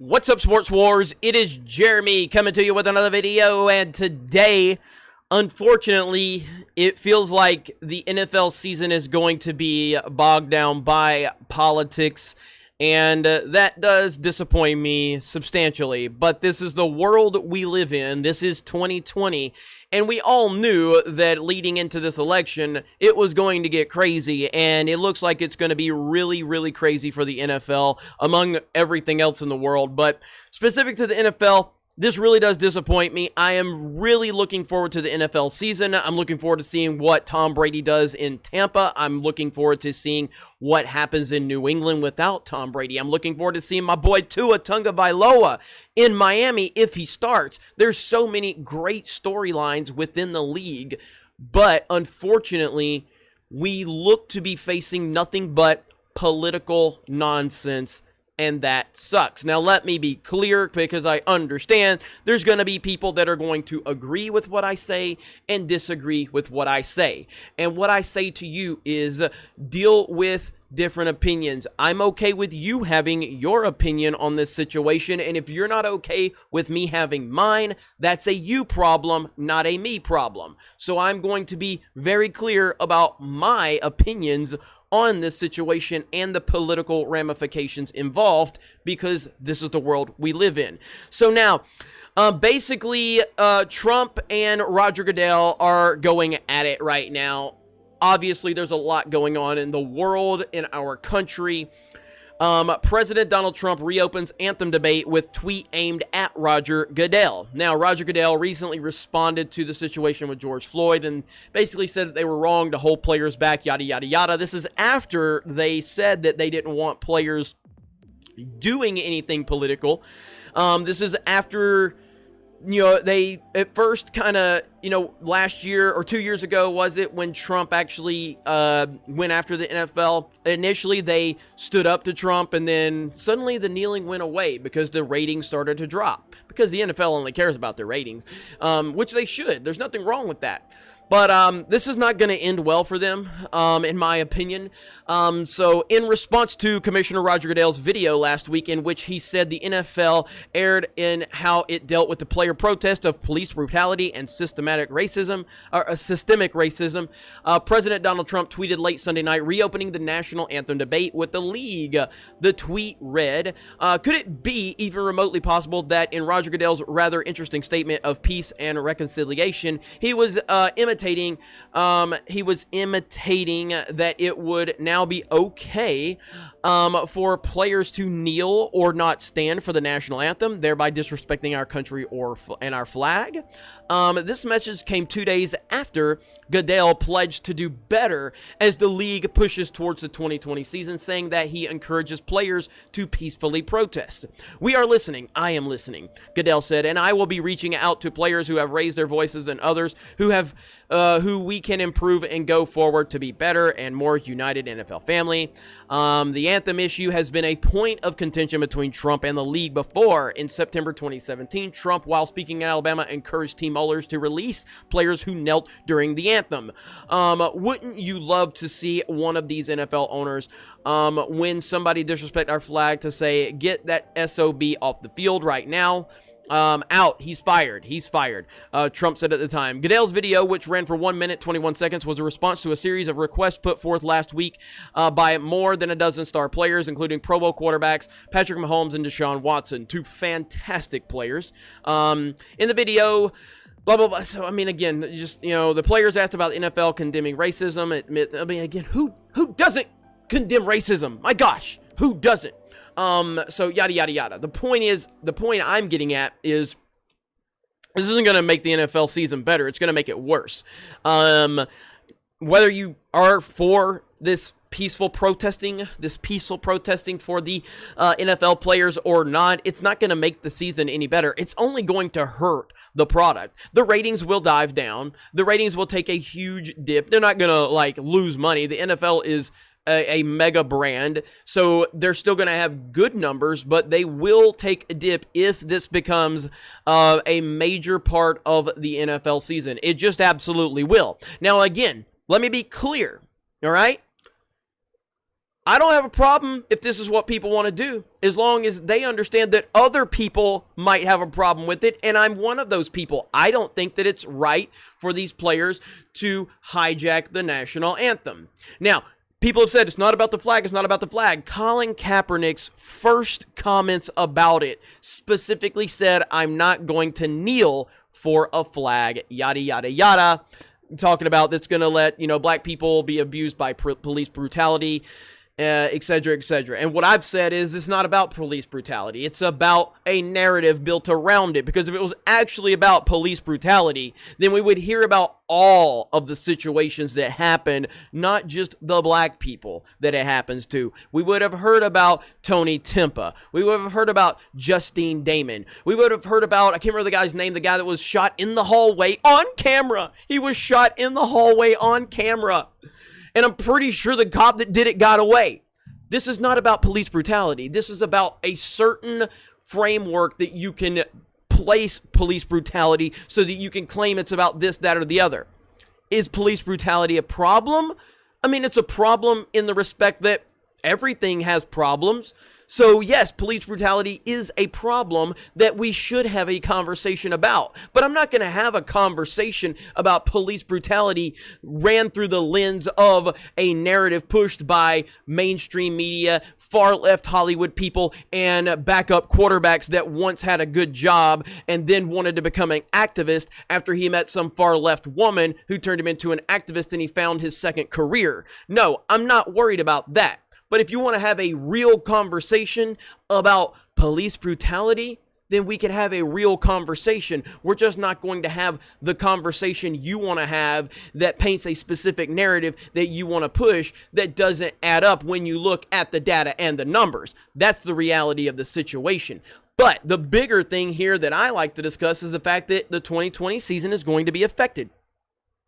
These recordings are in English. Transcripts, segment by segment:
What's up, Sports Wars? It is Jeremy coming to you with another video, and today, unfortunately, it feels like the NFL season is going to be bogged down by politics, and that does disappoint me substantially. But this is the world we live in. This is 2020, and we all knew that leading into this election, it was going to get crazy, and it looks like it's going to be really, really crazy for the NFL among everything else in the world. But specific to the NFL, this really does disappoint me. I am really looking forward to the NFL season. I'm looking forward to seeing what Tom Brady does in Tampa. I'm looking forward to seeing what happens in New England without Tom Brady. I'm looking forward to seeing my boy Tua Tagovailoa in Miami if he starts. There's so many great storylines within the league, but unfortunately, we look to be facing nothing but political nonsense, and that sucks. Now, let me be clear, because I understand there's going to be people that are going to agree with what I say and disagree with what I say. And what I say to you is deal with different opinions. I'm okay with you having your opinion on this situation, and if you're not okay with me having mine, that's a you problem, not a me problem. So I'm going to be very clear about my opinions on this situation and the political ramifications involved, because this is the world we live in. So now, basically, Trump and Roger Goodell are going at it right now. Obviously, there's a lot going on in the world, in our country. President Donald Trump reopens anthem debate with tweet aimed at Roger Goodell. Now, Roger Goodell recently responded to the situation with George Floyd and basically said that they were wrong to hold players back, yada, yada, yada. This is after they said that they didn't want players doing anything political. This is after, they at first kind of, last year or 2 years ago, was it, when Trump actually went after the NFL? Initially, they stood up to Trump, and then suddenly the kneeling went away because the ratings started to drop. Because the NFL only cares about their ratings, which they should. There's nothing wrong with that. But this is not going to end well for them, in my opinion. So in response to Commissioner Roger Goodell's video last week, in which he said the NFL erred in how it dealt with the player protest of police brutality and systemic racism, President Donald Trump tweeted late Sunday night, reopening the national anthem debate with the league. The tweet read, could it be even remotely possible that in Roger Goodell's rather interesting statement of peace and reconciliation, he was imitating that it would now be okay for players to kneel or not stand for the national anthem, thereby disrespecting our country and our flag. This message came 2 days after Goodell pledged to do better as the league pushes towards the 2020 season, saying that he encourages players to peacefully protest. We are listening. I am listening, Goodell said, and I will be reaching out to players who have raised their voices and others who we can improve and go forward to be better and more united NFL family. The anthem issue has been a point of contention between Trump and the league before. In September 2017, Trump, while speaking in Alabama, encouraged team owners to release players who knelt during the anthem. Wouldn't you love to see one of these NFL owners, when somebody disrespect our flag, to say, get that SOB off the field right now? Out. He's fired. Trump said at the time. Goodell's video, which ran for 1 minute, 21 seconds, was a response to a series of requests put forth last week by more than a dozen star players, including Pro Bowl quarterbacks Patrick Mahomes and Deshaun Watson, two fantastic players. In the video, blah, blah, blah. So, I mean, again, just, the players asked about the NFL condemning racism. Who doesn't condemn racism? My gosh, who doesn't? So yada, yada, yada. The point I'm getting at is, this isn't going to make the NFL season better. It's going to make it worse. Whether you are for this peaceful protesting for the NFL players or not, it's not going to make the season any better. It's only going to hurt the product. The ratings will dive down. The ratings will take a huge dip. They're not going to, lose money. The NFL is a mega brand, so they're still going to have good numbers, but they will take a dip if this becomes a major part of the NFL season. It just absolutely will. Now, again, let me be clear, all right? I don't have a problem if this is what people want to do, as long as they understand that other people might have a problem with it, and I'm one of those people. I don't think that it's right for these players to hijack the national anthem. Now, people have said it's not about the flag, it's not about the flag. Colin Kaepernick's first comments about it specifically said, I'm not going to kneel for a flag, yada, yada, yada. Talking about that's going to let, black people be abused by police brutality, etc., etc. And what I've said is it's not about police brutality. It's about a narrative built around it. Because if it was actually about police brutality, then we would hear about all of the situations that happen, not just the black people that it happens to. We would have heard about Tony Timpa. We would have heard about Justine Damon. We would have heard about, I can't remember the guy's name, the guy that was shot in the hallway on camera. He was shot in the hallway on camera. And I'm pretty sure the cop that did it got away. This is not about police brutality. This is about a certain framework that you can place police brutality so that you can claim it's about this, that, or the other. Is police brutality a problem? I mean, it's a problem in the respect that everything has problems. So yes, police brutality is a problem that we should have a conversation about. But I'm not going to have a conversation about police brutality ran through the lens of a narrative pushed by mainstream media, far left Hollywood people, and backup quarterbacks that once had a good job and then wanted to become an activist after he met some far left woman who turned him into an activist and he found his second career. No, I'm not worried about that. But if you want to have a real conversation about police brutality, then we can have a real conversation. We're just not going to have the conversation you want to have that paints a specific narrative that you want to push that doesn't add up when you look at the data and the numbers. That's the reality of the situation. But the bigger thing here that I like to discuss is the fact that the 2020 season is going to be affected.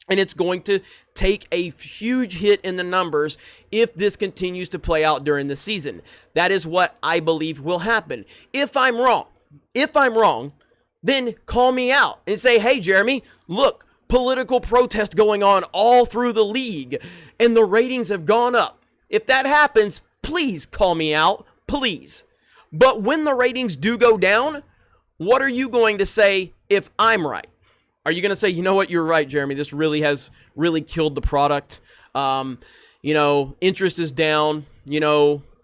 And it's going to take a huge hit in the numbers if this continues to play out during the season. That is what I believe will happen. If I'm wrong, then call me out and say, hey, Jeremy, look, political protest going on all through the league and the ratings have gone up. If that happens, please call me out, please. But when the ratings do go down, what are you going to say if I'm right? Are you going to say, you know what, you're right, Jeremy, this really has killed the product. Interest is down.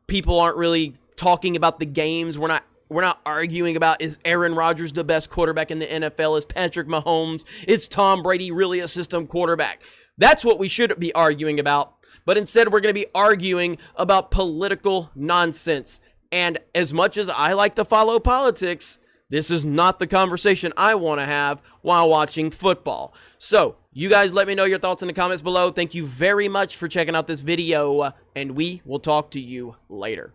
People aren't really talking about the games. We're not arguing about, is Aaron Rodgers the best quarterback in the NFL? Is Patrick Mahomes? Is Tom Brady really a system quarterback? That's what we should be arguing about. But instead, we're going to be arguing about political nonsense. And as much as I like to follow politics, this is not the conversation I want to have while watching football. So, you guys let me know your thoughts in the comments below. Thank you very much for checking out this video, and we will talk to you later.